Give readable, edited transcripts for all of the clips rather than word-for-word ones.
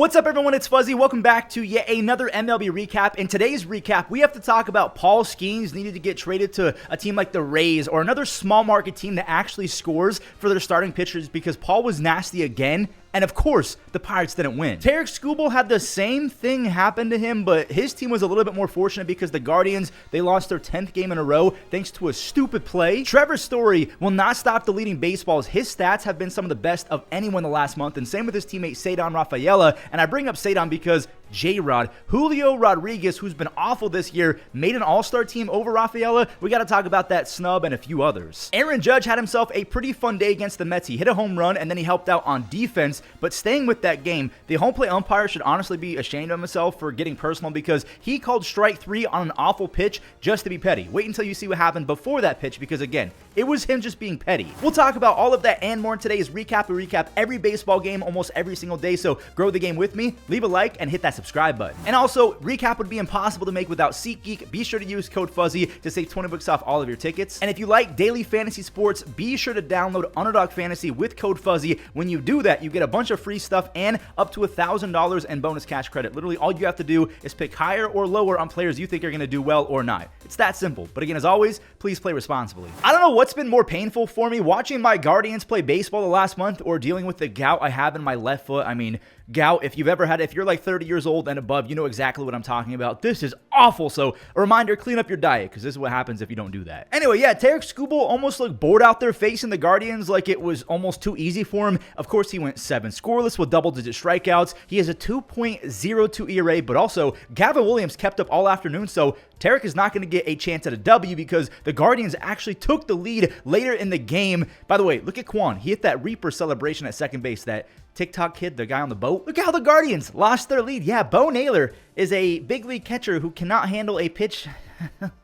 What's up, everyone? It's Fuzzy. Welcome back to yet another MLB recap. In today's recap, we have to talk about Paul Skenes needed to get traded to a team like the Rays or another small market team that actually scores for their starting pitchers because Paul was nasty again. And of course, the Pirates didn't win. Tarik Skubal had the same thing happen to him, but his team was a little bit more fortunate because the Guardians, they lost their 10th game in a row thanks to a stupid play. Trevor Story will not stop deleting baseballs. His stats have been some of the best of anyone the last month, and same with his teammate Ceddanne Rafaela. And I bring up Ceddanne because J-Rod, Julio Rodriguez, who's been awful this year, made an all-star team over Rafaela. We got to talk about that snub and a few others. Aaron Judge had himself a pretty fun day against the Mets. He hit a home run and then he helped out on defense. But staying with that game, the home plate umpire should honestly be ashamed of himself for getting personal because he called strike 3 on an awful pitch just to be petty. Wait until you see what happened before that pitch because, again, it was him just being petty. We'll talk about all of that and more in today's recap. We recap every baseball game almost every single day, so grow the game with me. Leave a like and hit that subscribe button. And also, recap would be impossible to make without SeatGeek. Be sure to use code Fuzzy to save 20 bucks off all of your tickets. And if you like daily fantasy sports, be sure to download Underdog Fantasy with code Fuzzy. When you do that, you get a bunch of free stuff and up to $1,000 in bonus cash credit. Literally, all you have to do is pick higher or lower on players you think are going to do well or not. It's that simple. But again, as always, please play responsibly. I don't know what's been more painful for me, watching my Guardians play baseball the last month or dealing with the gout I have in my left foot. I mean, gout, if you've ever had it, if you're like 30 years old and above, you know exactly what I'm talking about. This is awful. So a reminder, clean up your diet because this is what happens if you don't do that. Anyway, yeah, Tarik Skubal almost looked bored out there facing the Guardians like it was almost too easy for him. Of course, he went 7 scoreless with double-digit strikeouts. He has a 2.02 ERA, but also Gavin Williams kept up all afternoon, so Tarik is not going to get a chance at a W because the Guardians actually took the lead later in the game. By the way, look at Quan. He hit that Reaper celebration at second base, that TikTok kid, the guy on the boat. Look at how the Guardians lost their lead. Yeah, Bo Naylor is a big league catcher who cannot handle a pitch.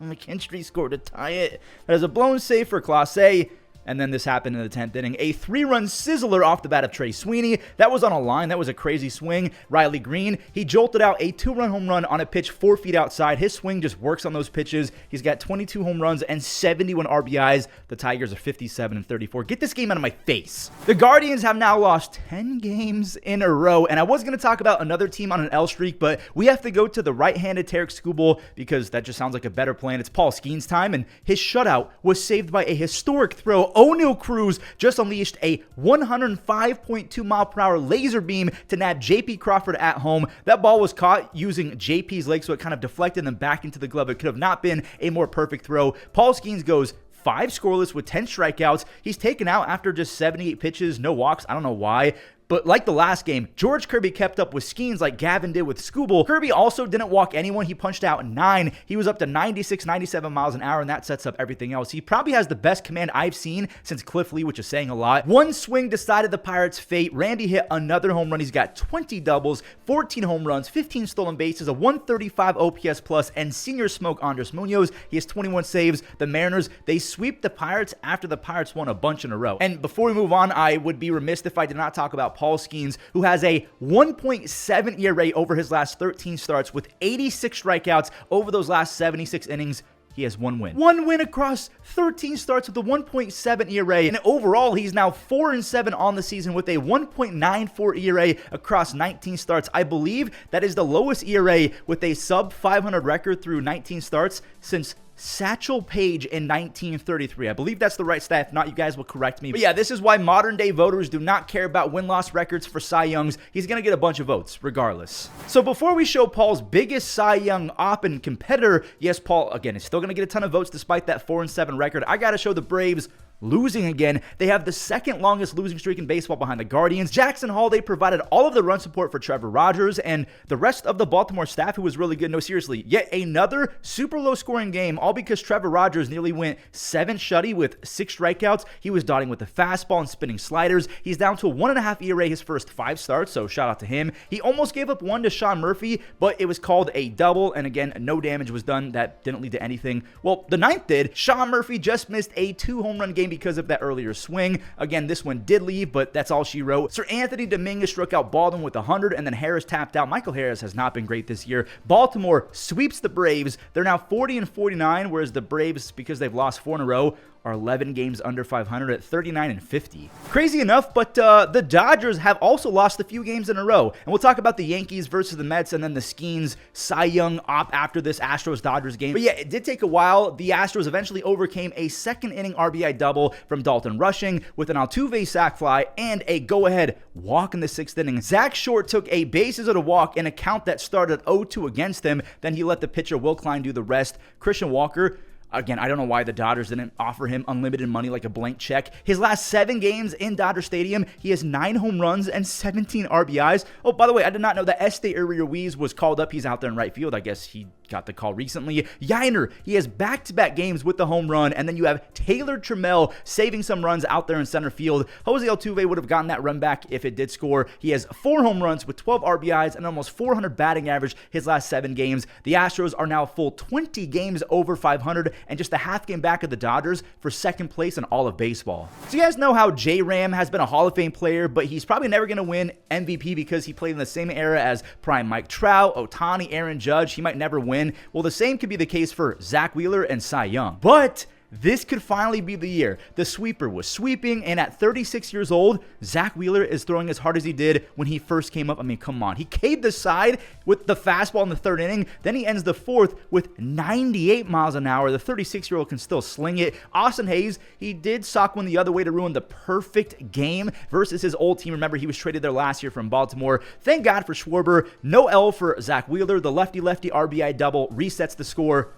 McKinstry scored to tie it. That is a blown save for Clase. And then this happened in the 10th inning. A 3-run sizzler off the bat of Trey Sweeney. That was on a line. That was a crazy swing. Riley Greene, he jolted out a 2-run home run on a pitch 4 feet outside. His swing just works on those pitches. He's got 22 home runs and 71 RBIs. The Tigers are 57 and 34. Get this game out of my face. The Guardians have now lost 10 games in a row. And I was going to talk about another team on an L streak, but we have to go to the right-handed Tarik Skubal because that just sounds like a better plan. It's Paul Skenes' time, and his shutout was saved by a historic throw. O'Neil Cruz just unleashed a 105.2 mile per hour laser beam to nab JP Crawford at home. That ball was caught using JP's leg, so it kind of deflected and back into the glove. It could have not been a more perfect throw. Paul Skenes goes 5 scoreless with 10 strikeouts. He's taken out after just 78 pitches, no walks. I don't know why. But like the last game, George Kirby kept up with Skenes like Gavin did with Skubal. Kirby also didn't walk anyone. He punched out 9. He was up to 96, 97 miles an hour, and that sets up everything else. He probably has the best command I've seen since Cliff Lee, which is saying a lot. One swing decided the Pirates' fate. Randy hit another home run. He's got 20 doubles, 14 home runs, 15 stolen bases, a 135 OPS plus, and senior smoke Andres Munoz. He has 21 saves. The Mariners, they sweep the Pirates after the Pirates won a bunch in a row. And before we move on, I would be remiss if I did not talk about Paul Skenes, who has a 1.7 ERA over his last 13 starts with 86 strikeouts over those last 76 innings. He has 1 win. 1 win across 13 starts with a 1.7 ERA. And overall, he's now 4-7 on the season with a 1.94 ERA across 19 starts. I believe that is the lowest ERA with a sub 500 record through 19 starts since Satchel Paige in 1933. I believe that's the right stat. If not, you guys will correct me. But yeah, this is why modern day voters do not care about win-loss records for Cy Youngs. He's going to get a bunch of votes regardless. So before we show Paul's biggest Cy Young op and competitor, yes, Paul, again, is still going to get a ton of votes despite that 4-7 record. I got to show the Braves losing again. They have the second longest losing streak in baseball behind the Guardians. Jackson Hall, they provided all of the run support for Trevor Rogers and the rest of the Baltimore staff, who was really good. No, seriously, yet another super low scoring game, all because Trevor Rogers nearly went 7 shutty with 6 strikeouts. He was dotting with the fastball and spinning sliders. He's down to a 1.5 ERA his first 5 starts, so shout out to him. He almost gave up 1 to Sean Murphy, but it was called a double, and again, no damage was done. That didn't lead to anything. Well, the 9th did. Sean Murphy just missed a 2 home run game game because of that earlier swing. Again, this one did leave, but that's all she wrote. Sir Anthony Dominguez struck out Baldwin with 100, and then Harris tapped out. Michael Harris has not been great this year. Baltimore sweeps the Braves. They're now 40-49, whereas the Braves, because they've lost 4 in a row, are 11 games under 500 at 39-50. Crazy enough, but the Dodgers have also lost a few games in a row. And we'll talk about the Yankees versus the Mets and then the Skenes Cy Young op after this Astros-Dodgers game. But yeah, it did take a while. The Astros eventually overcame a second-inning RBI double from Dalton Rushing with an Altuve sac fly and a go-ahead walk in the 6th inning. Zach Short took a bases at a walk in a count that started 0-2 against him. Then he let the pitcher Will Klein do the rest. Christian Walker, again, I don't know why the Dodgers didn't offer him unlimited money like a blank check. His last 7 games in Dodger Stadium, he has 9 home runs and 17 RBIs. Oh, by the way, I did not know that Este Ruiz was called up. He's out there in right field. I guess he got the call recently. Yiner, he has back-to-back games with the home run, and then you have Taylor Trammell saving some runs out there in center field. Jose Altuve would have gotten that run back if it did score. He has 4 home runs with 12 RBIs and almost 400 batting average his last 7 games. The Astros are now a full 20 games over 500 and just a half game back of the Dodgers for second place in all of baseball. So you guys know how J-Ram has been a Hall of Fame player, but he's probably never going to win MVP because he played in the same era as prime Mike Trout, Ohtani, Aaron Judge. He might never win. Well, the same could be the case for Zack Wheeler and Cy Young. But this could finally be the year. The sweeper was sweeping, and at 36 years old, Zack Wheeler is throwing as hard as he did when he first came up. I mean, come on. He caved the side with the fastball in the 3rd inning. Then he ends the 4th with 98 miles an hour. The 36-year-old can still sling it. Austin Hayes, he did sock one the other way to ruin the perfect game versus his old team. Remember, he was traded there last year from Baltimore. Thank God for Schwarber. No L for Zack Wheeler. The lefty-lefty RBI double resets the score.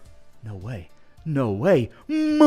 No way. No way. My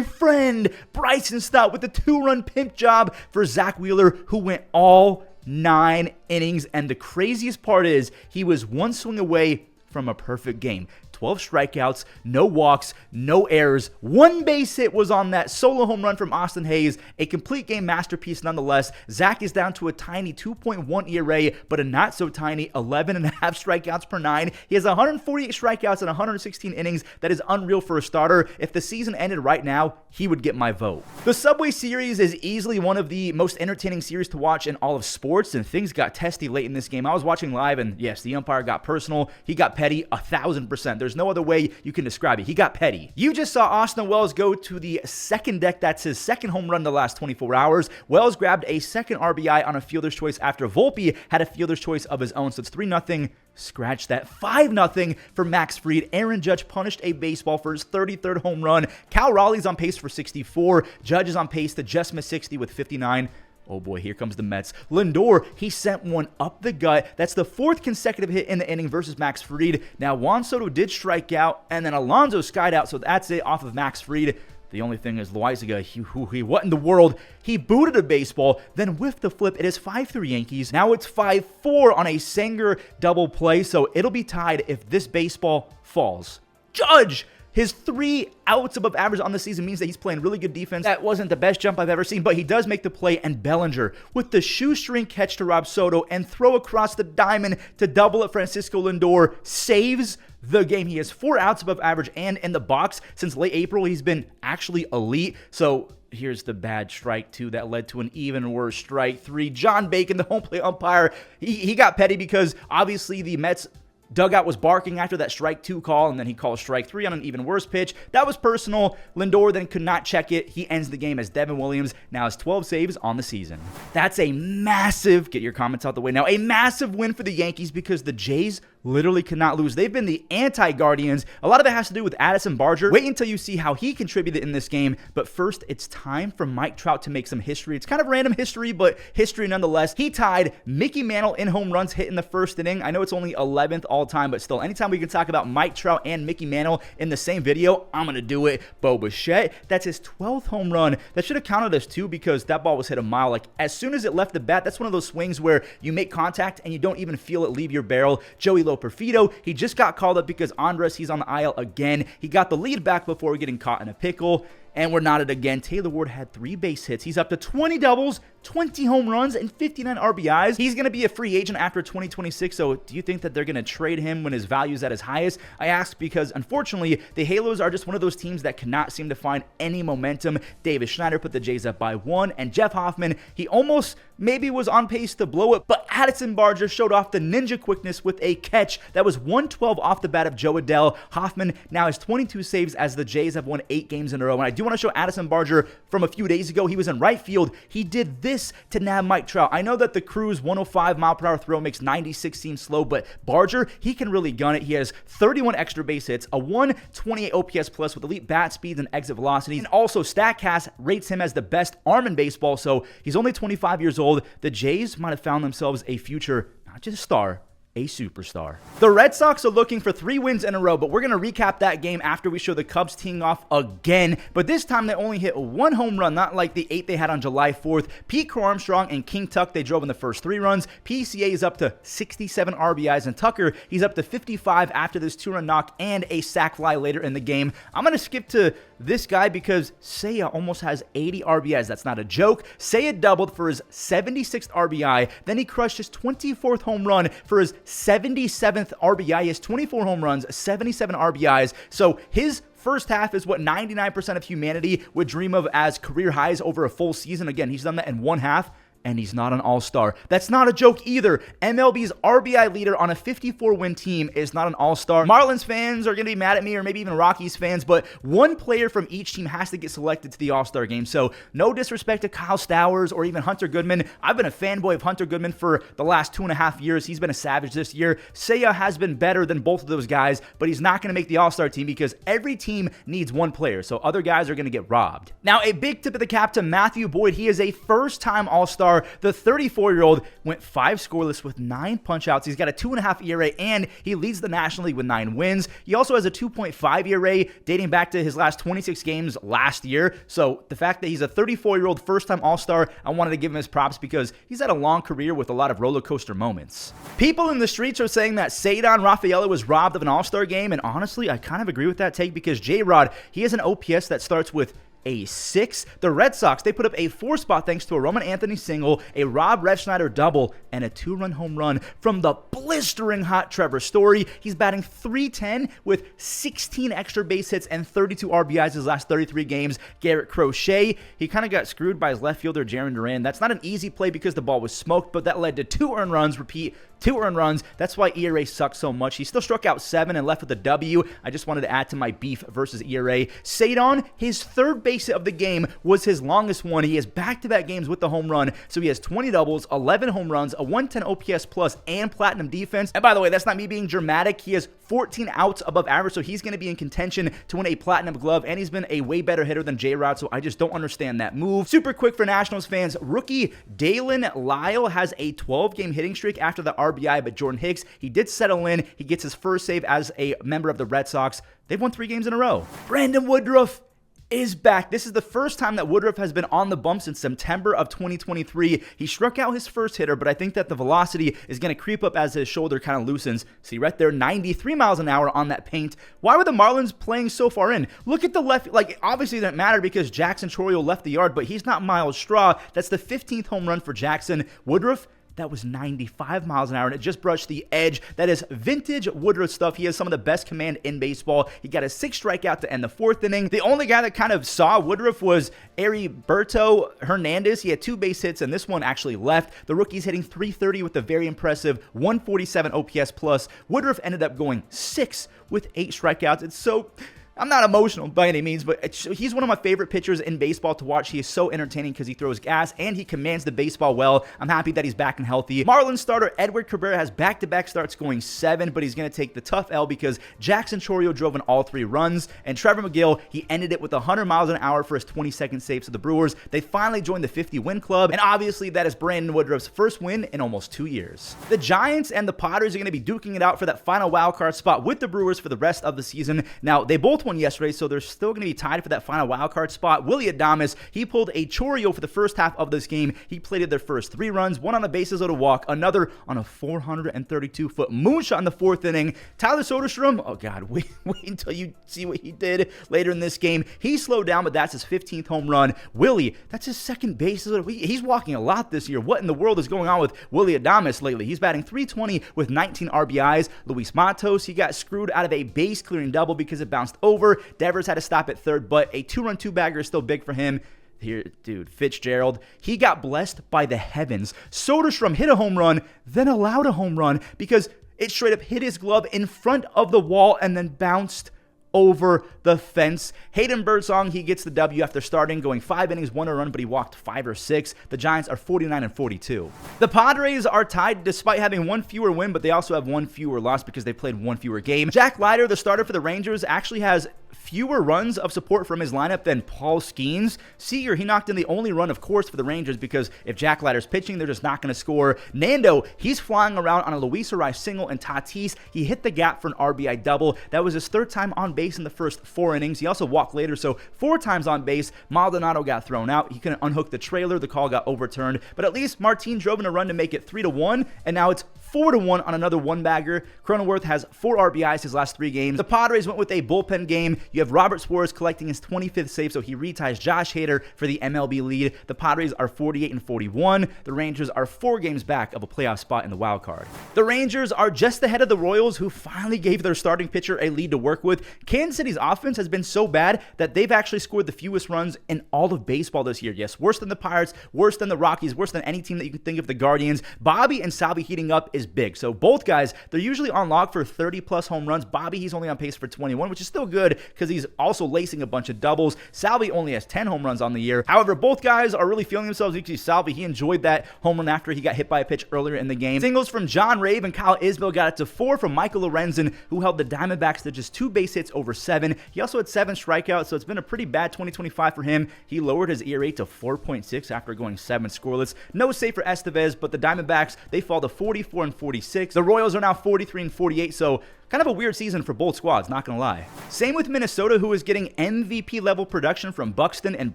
friend Bryson Stott with the 2-run pimp job for Zack Wheeler, who went all 9 innings. And the craziest part is he was 1 swing away from a perfect game. 12 strikeouts, no walks, no errors. 1 base hit was on that solo home run from Austin Hayes. A complete game masterpiece nonetheless. Zach is down to a tiny 2.1 ERA, but a not so tiny 11.5 strikeouts per 9. He has 148 strikeouts in 116 innings. That is unreal for a starter. If the season ended right now, he would get my vote. The Subway Series is easily one of the most entertaining series to watch in all of sports, and things got testy late in this game. I was watching live, and yes, the umpire got personal. He got petty 1,000%. There's no other way you can describe it. He got petty. You just saw Austin Wells go to the 2nd deck. That's his 2nd home run in the last 24 hours. Wells grabbed a 2nd RBI on a fielder's choice after Volpe had a fielder's choice of his own. So it's 3-0. Scratch that. 5-0 for Max Fried. Aaron Judge punished a baseball for his 33rd home run. Cal Raleigh's on pace for 64. Judge is on pace to just miss 60 with 59. Oh boy, here comes the Mets. Lindor, he sent one up the gut. That's the 4th consecutive hit in the inning versus Max Fried. Now, Juan Soto did strike out, and then Alonso skied out, so that's it off of Max Fried. The only thing is Loaizaga, what in the world? He booted a baseball, then whiffed the flip. It is 5-3 Yankees. Now it's 5-4 on a Sanger double play, so it'll be tied if this baseball falls. Judge! His 3 outs above average on the season means that he's playing really good defense. That wasn't the best jump I've ever seen, but he does make the play. And Bellinger with the shoestring catch to Rob Soto and throw across the diamond to double it. Francisco Lindor saves the game. He has 4 outs above average, and in the box since late April, he's been actually elite. So here's the bad strike 2 that led to an even worse strike 3. John Bacon, the home plate umpire, he got petty because obviously the Mets dugout was barking after that strike 2 call, and then he called strike 3 on an even worse pitch. That was personal. Lindor then could not check it. He ends the game as Devin Williams now has 12 saves on the season. That's a massive, get your comments out the way now, a massive win for the Yankees because the Jays literally cannot lose. They've been the anti-Guardians. A lot of it has to do with Addison Barger. Wait until you see how he contributed in this game. But first, it's time for Mike Trout to make some history. It's kind of random history, but history nonetheless. He tied Mickey Mantle in home runs hit in the 1st inning. I know it's only 11th all-time, but still, anytime we can talk about Mike Trout and Mickey Mantle in the same video, I'm going to do it. Bo Bichette, that's his 12th home run. That should have counted as 2 because that ball was hit a mile. Like, as soon as it left the bat, that's one of those swings where you make contact and you don't even feel it leave your barrel. Joey Perfido, he just got called up because Andres, he's on the IL again. He got the lead back before getting caught in a pickle. And we're not it again. Taylor Ward had 3 base hits. He's up to 20 doubles, 20 home runs, and 59 RBIs. He's going to be a free agent after 2026, so do you think that they're going to trade him when his value is at his highest? I ask because, unfortunately, the Halos are just one of those teams that cannot seem to find any momentum. Davis Schneider put the Jays up by 1, and Jeff Hoffman, he almost maybe was on pace to blow it, but Addison Barger showed off the ninja quickness with a catch that was 112 off the bat of Joe Adell. Hoffman now has 22 saves as the Jays have won 8 games in a row, and I do want to show Addison Barger from a few days ago. He was in right field. He did this to nab Mike Trout. I know that the Cruz 105-mile-per-hour throw makes 96 seem slow, but Barger, he can really gun it. He has 31 extra base hits, a 128 OPS plus with elite bat speeds and exit velocity, and also StatCast rates him as the best arm in baseball, so he's only 25 years old. The Jays might have found themselves a future, not just a star, a superstar. The Red Sox are looking for 3 wins in a row, but we're going to recap that game after we show the Cubs teeing off again. But this time they only hit 1 home run, not like the 8 they had on July 4th. Pete Crow Armstrong and King Tuck, they drove in the first 3 runs. PCA is up to 67 RBIs, and Tucker, he's up to 55 after this 2-run knock and a sac fly later in the game. I'm going to skip to this guy because Seiya almost has 80 RBIs. That's not a joke. Seiya doubled for his 76th RBI. Then he crushed his 24th home run for his 77th RBI. He has 24 home runs, 77 RBIs. So his first half is what 99% of humanity would dream of as career highs over a full season. Again, he's done that in 1 half. And he's not an all-star. That's not a joke either. MLB's RBI leader on a 54-win team is not an all-star. Marlins fans are going to be mad at me, or maybe even Rockies fans, but 1 player from each team has to get selected to the all-star game. So no disrespect to Kyle Stowers or even Hunter Goodman. I've been a fanboy of Hunter Goodman for the last 2.5 years. He's been a savage this year. Seiya has been better than both of those guys, but he's not going to make the all-star team because every team needs 1 player, so other guys are going to get robbed. Now, a big tip of the cap to Matthew Boyd. He is a first-time all-star. The 34-year-old went 5 scoreless with 9 punch-outs. He's got a 2.5 ERA, and he leads the National League with 9 wins. He also has a 2.5 ERA dating back to his last 26 games last year. So the fact that he's a 34-year-old first-time all-star, I wanted to give him his props because he's had a long career with a lot of roller coaster moments. People in the streets are saying that Cedar Rafaela was robbed of an all-star game, and honestly, I kind of agree with that take because J-Rod, he has an OPS that starts with a 6. The Red Sox, they put up a 4 spot thanks to a Roman Anthony single, a Rob Refsnyder double, and a 2-run home run from the blistering hot Trevor Story. He's batting .310 with 16 extra base hits and 32 RBIs his last 33 games. Garrett Crochet, he kind of got screwed by his left fielder, Jaron Duran. That's not an easy play because the ball was smoked, but that led to 2 earned runs. Repeat, 2 earned runs. That's why ERA sucks so much. He still struck out 7 and left with a W. I just wanted to add to my beef versus ERA. Sadon, his 3rd base hit of the game was his longest one. He has back-to-back games with the home run, so he has 20 doubles, 11 home runs, a 110 OPS plus, and platinum defense. And by the way, that's not me being dramatic. He has 14 outs above average, so he's going to be in contention to win a platinum glove, and he's been a way better hitter than J-Rod, so I just don't understand that move. Super quick for Nationals fans, rookie Dalen Lyle has a 12-game hitting streak after the RBI, but Jordan Hicks, he did settle in. He gets his first save as a member of the Red Sox. They've won 3 games in a row. Brandon Woodruff is back. This is the first time that Woodruff has been on the bump since September of 2023. He struck out his first hitter, but I think that the velocity is going to creep up as his shoulder kind of loosens. See right there, 93 miles an hour on that paint. Why were the Marlins playing so far in? Look at the left, like obviously it didn't matter because Jackson Chourio left the yard, but he's not Miles Straw. That's the 15th home run for Jackson. Woodruff, that was 95 miles an hour, and it just brushed the edge. That is vintage Woodruff stuff. He has some of the best command in baseball. He got a 6 strikeout to end the 4th inning. The only guy that kind of saw Woodruff was Heriberto Hernandez. He had 2 base hits, and this one actually left. The rookie's hitting .330 with a very impressive 147 OPS plus. Woodruff ended up going 6 with 8 strikeouts. It's so... I'm not emotional by any means, but he's one of my favorite pitchers in baseball to watch. He is so entertaining because he throws gas and he commands the baseball well. I'm happy that he's back and healthy. Marlins starter Edward Cabrera has back-to-back starts going 7, but he's going to take the tough L because Jackson Chourio drove in all 3 runs, and Trevor McGill, he ended it with 100 miles an hour for his 22nd save. So the Brewers, they finally joined the 50-win club, and obviously that is Brandon Woodruff's first win in almost 2 years. The Giants and the Padres are going to be duking it out for that final wildcard spot with the Brewers for the rest of the season. Now, they both won one yesterday, so they're still going to be tied for that final wild card spot. Willy Adams, he pulled a Choreo for the first half of this game. He plated their first 3 runs, one on the bases with a walk, another on a 432-foot moonshot in the 4th inning. Tyler Soderstrom, oh God, wait until you see what he did later in this game. He slowed down, but that's his 15th home run. Willie, that's his second base. He's walking a lot this year. What in the world is going on with Willy Adams lately? He's batting .320 with 19 RBIs. Luis Matos, he got screwed out of a base-clearing double because it bounced over. Devers had to stop at third, but a 2-run 2-bagger is still big for him. Here, dude, Fitzgerald, he got blessed by the heavens. Soderstrom hit a home run, then allowed a home run because it straight up hit his glove in front of the wall and then bounced over the fence. Hayden Birdsong, he gets the W after starting, going 5 innings, 1 run, but he walked 5 or 6. The Giants are 49-42. The Padres are tied despite having 1 fewer win, but they also have 1 fewer loss because they played 1 fewer game. Jack Leiter, the starter for the Rangers, actually has fewer runs of support from his lineup than Paul Skenes. Seiya, he knocked in the only run, of course, for the Rangers because if Jack Leiter's pitching, they're just not going to score. Nando, he's flying around on a Luis Arraez single, and Tatis, he hit the gap for an RBI double. That was his 3rd time on base in the first 4 innings. He also walked later, so 4 times on base. Maldonado got thrown out. He couldn't unhook the trailer. The call got overturned, but at least Martin drove in a run to make it 3-1, and now it's 4-1 on another 1-bagger. Cronenworth has 4 RBIs his last 3 games. The Padres went with a bullpen game. You have Robert Suarez collecting his 25th save, so he reties Josh Hader for the MLB lead. The Padres are 48-41. The Rangers are 4 games back of a playoff spot in the wild card. The Rangers are just ahead of the Royals, who finally gave their starting pitcher a lead to work with. Kansas City's offense has been so bad that they've actually scored the fewest runs in all of baseball this year. Yes, worse than the Pirates, worse than the Rockies, worse than any team that you can think of, the Guardians. Bobby and Salvi heating up is big. So both guys, they're usually on lock for 30-plus home runs. Bobby, he's only on pace for 21, which is still good because he's also lacing a bunch of doubles. Salvi only has 10 home runs on the year. However, both guys are really feeling themselves. You can see Salvi, he enjoyed that home run after he got hit by a pitch earlier in the game. Singles from John Rave and Kyle Isbell got it to 4 from Michael Lorenzen, who held the Diamondbacks to just 2 base hits over 7. He also had 7 strikeouts, so it's been a pretty bad 2025 for him. He lowered his ERA to 4.6 after going 7 scoreless. No save for Estevez, but the Diamondbacks, they fall to 44-46. The Royals are now 43-48, so kind of a weird season for both squads, not gonna lie. Same with Minnesota, who is getting MVP level production from Buxton and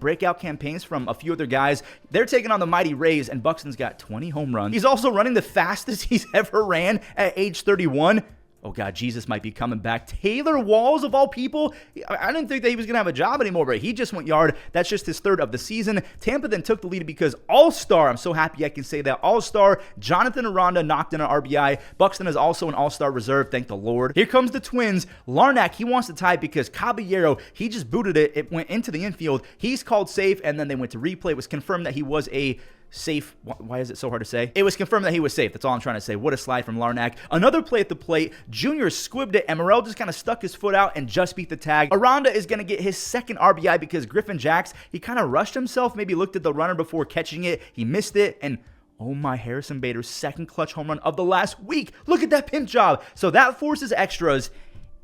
breakout campaigns from a few other guys. They're taking on the mighty Rays, and Buxton's got 20 home runs. He's also running the fastest he's ever ran at age 31. Oh, God, Jesus might be coming back. Taylor Walls, of all people, I didn't think that he was going to have a job anymore, but he just went yard. That's just his 3rd of the season. Tampa then took the lead because All-Star, I'm so happy I can say that, All-Star Jonathan Aranda knocked in an RBI. Buxton is also an All-Star reserve, thank the Lord. Here comes the Twins. Larnack, he wants to tie because Caballero, he just booted it. It went into the infield. He's called safe, and then they went to replay. It was confirmed that he was a safe. Why is it so hard to say? It was confirmed that he was safe. That's all I'm trying to say. What a slide from Larnack. Another play at the plate. Junior squibbed it, and Morel just kind of stuck his foot out and just beat the tag. Aranda is going to get his 2nd RBI because Griffin Jax, he kind of rushed himself, maybe looked at the runner before catching it. He missed it, and oh my, Harrison Bader's 2nd clutch home run of the last week. Look at that pimp job. So that forces extras.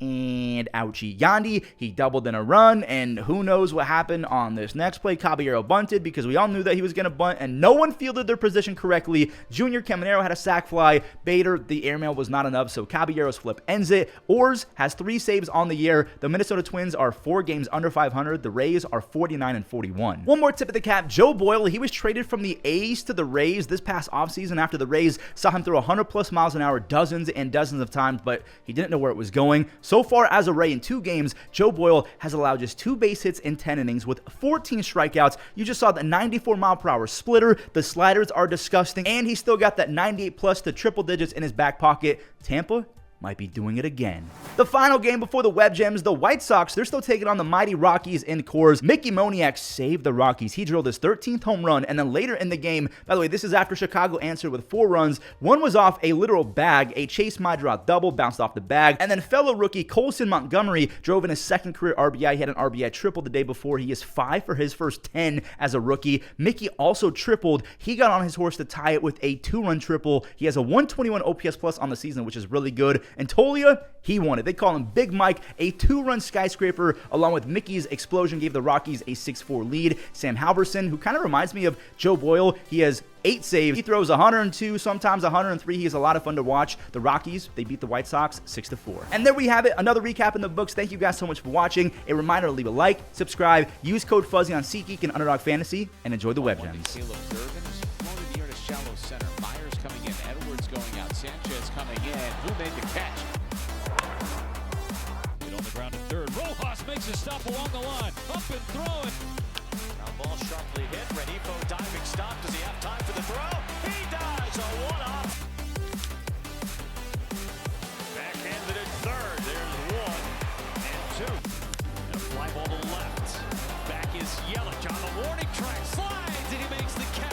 And ouchie. Yandy, he doubled in a run, and who knows what happened on this next play. Caballero bunted because we all knew that he was going to bunt, and no one fielded their position correctly. Junior Caminero had a sac fly. Bader, the airmail was not enough, so Caballero's flip ends it. Ors has 3 saves on the year. The Minnesota Twins are 4 games under 500. The Rays are 49-41. One more tip of the cap. Joe Boyle, he was traded from the A's to the Rays this past offseason after the Rays saw him throw 100-plus miles an hour dozens and dozens of times, but he didn't know where it was going. So far as a Ray in 2 games, Joe Boyle has allowed just 2 base hits in 10 innings with 14 strikeouts. You just saw the 94-mile-per-hour splitter. The sliders are disgusting, and he's still got that 98-plus to triple digits in his back pocket. Tampa might be doing it again. The final game before the Web Gems, the White Sox, they're still taking on the mighty Rockies in Coors. Mickey Moniak saved the Rockies. He drilled his 13th home run, and then later in the game, by the way, this is after Chicago answered with 4 runs. One was off a literal bag, a Chase Madrath double, bounced off the bag, and then fellow rookie Colson Montgomery drove in his 2nd career RBI. He had an RBI triple the day before. He is 5 for his first 10 as a rookie. Mickey also tripled. He got on his horse to tie it with a 2-run triple. He has a 121 OPS plus on the season, which is really good. And Tolia, he won it. They call him Big Mike, a 2-run skyscraper, along with Mickey's explosion gave the Rockies a 6-4 lead. Sam Halverson, who kind of reminds me of Joe Boyle, he has 8 saves. He throws 102, sometimes 103. He is a lot of fun to watch. The Rockies, they beat the White Sox 6-4. And there we have it, another recap in the books. Thank you guys so much for watching. A reminder to leave a like, subscribe, use code Fuzzy on SeatGeek and Underdog Fantasy, and enjoy the web gems. Shallow center. Myers coming in. Edwards going out. Sanchez coming in. Who made the catch? Get on the ground at third. Rojas makes a stop along the line. Up and throwing. Now ball sharply hit. Renipo diving stop. Does he have time for the throw? He does. A one-off.